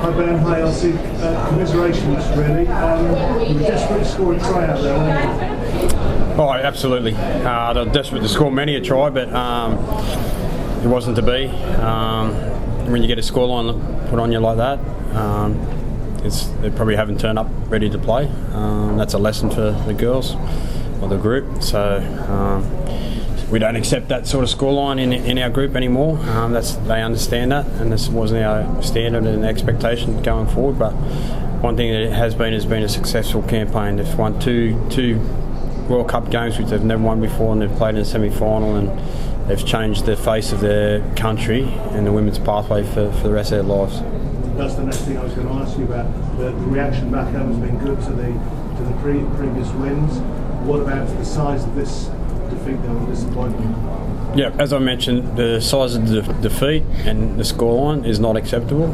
Hi Ben, hi Elsie. Commiserations really. You were desperate to score a try out there, weren't you? Oh, absolutely. They're desperate to score many a try, but it wasn't to be. When you get a scoreline put on you like that, they probably haven't turned up ready to play. That's a lesson for the girls or the group. So we don't accept that sort of scoreline in our group anymore. They understand that, and this wasn't our standard and expectation going forward. But one thing that it has been a successful campaign. They've won two World Cup games which they've never won before, and they've played in a semi-final, and they've changed the face of their country and the women's pathway for the rest of their lives. That's the next thing I was going to ask you about. The reaction back home has been good to the previous wins. What about the size of this defeat though, and disappointment? Yeah, as I mentioned, the size of the defeat and the scoreline is not acceptable.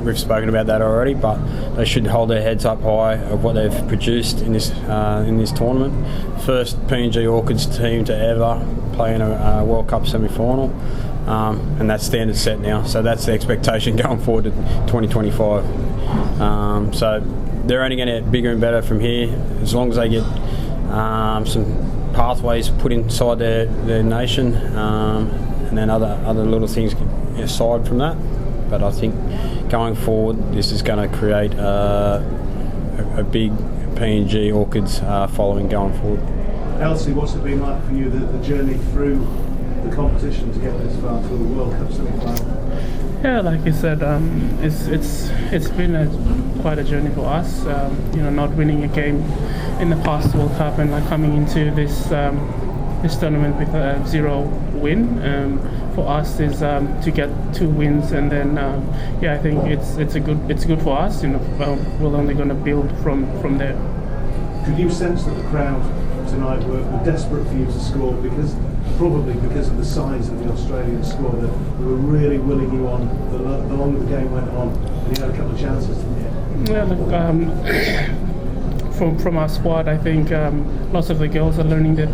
We've spoken about that already, but they should hold their heads up high of what they've produced in this tournament. First PNG Orchids team to ever play in a World Cup semi-final, and that's standard set now. So that's the expectation going forward to 2025. So they're only going to get bigger and better from here as long as they get some pathways put inside their nation, and then other little things aside from that. But I think going forward, this is going to create a big PNG Orchids following going forward. Elsie, what's it been like for you, the journey through the competition to get this far to the World Cup semi-final? Yeah, like you said, it's been quite a journey for us. Not winning a game in the past World Cup and coming into this tournament with a 0 win. For us is to get 2 wins, and then I think it's good for us. We're only going to build from there. Could you sense that the crowd tonight were desperate for you to score, because of the size of the Australian squad, that they were really willing you on the longer the game went on, and you had a couple of chances, didn't you? Yeah, look, from our squad, I think lots of the girls are learning to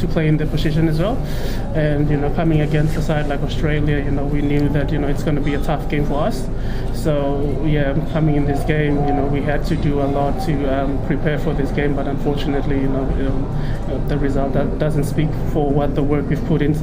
play in their position as well, and coming against a side like Australia, we knew that it's going to be a tough game for us. So coming in this game, we had to do a lot to prepare for this game, but unfortunately, the result doesn't speak for what the work we've put in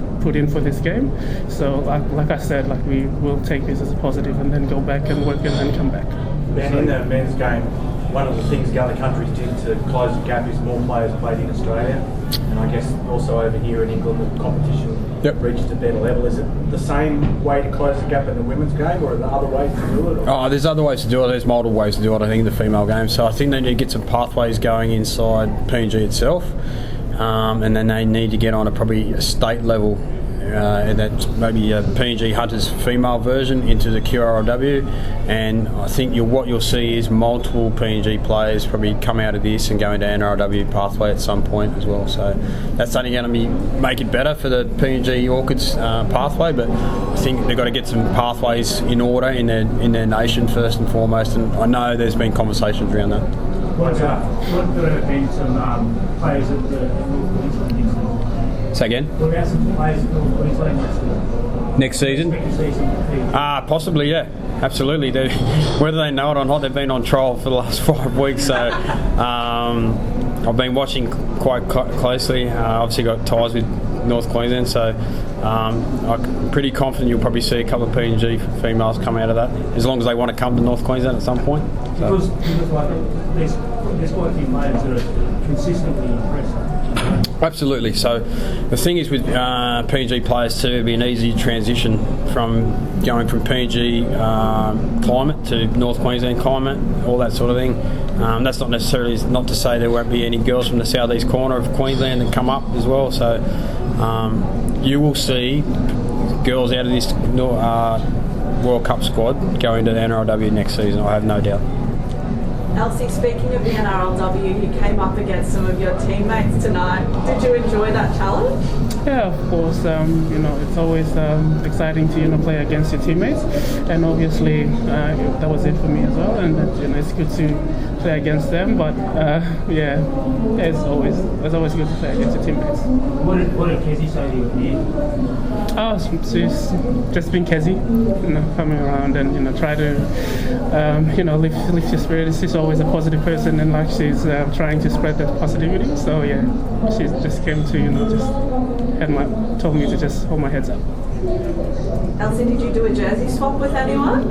for this game. So like I said, we will take this as a positive and then go back and work and then come back. Ben, in the men's game, one of the things the other countries did to close the gap is more players played in Australia, and I guess also over here in England the competition reached a better level. Is it the same way to close the gap in the women's game, or are there other ways to do it? Oh, there's other ways to do it. There's multiple ways to do it, I think, in the female game. So I think they need to get some pathways going inside PNG itself, and then they need to get on probably a state level, and that's maybe a PNG Hunters female version into the QRLW, and I think what you'll see is multiple PNG players probably come out of this and go into NRLW pathway at some point as well. So that's only going to make it better for the PNG Orchids pathway, but I think they've got to get some pathways in order in their nation first and foremost, and I know there's been conversations around that. What there have been some players at the North Queensland next season? Say again? What about some players at North Queensland next season? Possibly, yeah. Absolutely. Whether they know it or not, they've been on trial for the last 5 weeks. So I've been watching quite closely. Obviously got ties with North Queensland, so I'm pretty confident you'll probably see a couple of PNG females come out of that, as long as they want to come to North Queensland at some point. So. Because there's quite a few players that are consistently impressive. Absolutely. So the thing is with PNG players too, it'd be an easy transition from going from PNG climate to North Queensland climate, all that sort of thing. That's not necessarily not to say there won't be any girls from the southeast corner of Queensland that come up as well. So you will see girls out of this World Cup squad go into the NRLW next season, I have no doubt. Elsie, speaking of the NRLW, you came up against some of your teammates tonight. Did you enjoy that challenge? Yeah, of course. It's always exciting to play against your teammates, and obviously that was it for me as well. And it's good to play against them. But it's always good to play against your teammates. What did Kezzy say to you at the end? Oh, she's just been Kezzy, coming around and try to lift your spirits. She's always a positive person, and she's trying to spread that positivity. So she just came to told me to just hold my heads up. Elsie, did you do a jersey swap with anyone?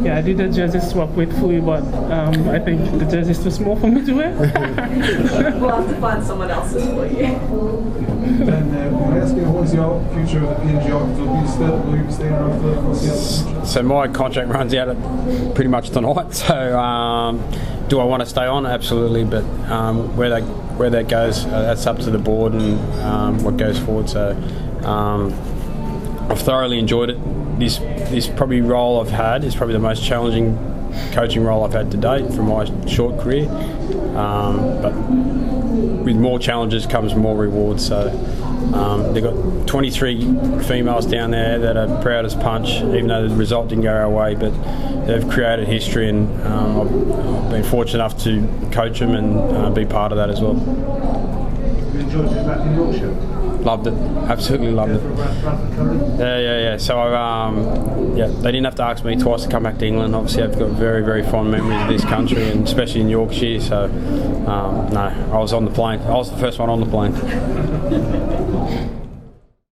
Yeah, I did a jersey swap with Fui, but I think the jersey is too small for me to wear. We'll have to find someone else's for you. And can I ask you, what is your future with the PNG Orchids? Will you be staying around for the foreseeable? So my contract runs out pretty much tonight. So do I want to stay on? Absolutely, but where that goes, that's up to the board and what goes forward. So I've thoroughly enjoyed it. This probably role I've had is probably the most challenging coaching role I've had to date from my short career. But with more challenges comes more rewards. So they've got 23 females down there that are proud as punch, even though the result didn't go our way. But they've created history, and I've been fortunate enough to coach them and be part of that as well. You enjoyed it back in Yorkshire? Loved it, absolutely loved it. Yeah. So they didn't have to ask me twice to come back to England. Obviously, I've got very, very fond memories of this country, and especially in Yorkshire. So I was on the plane. I was the first one on the plane.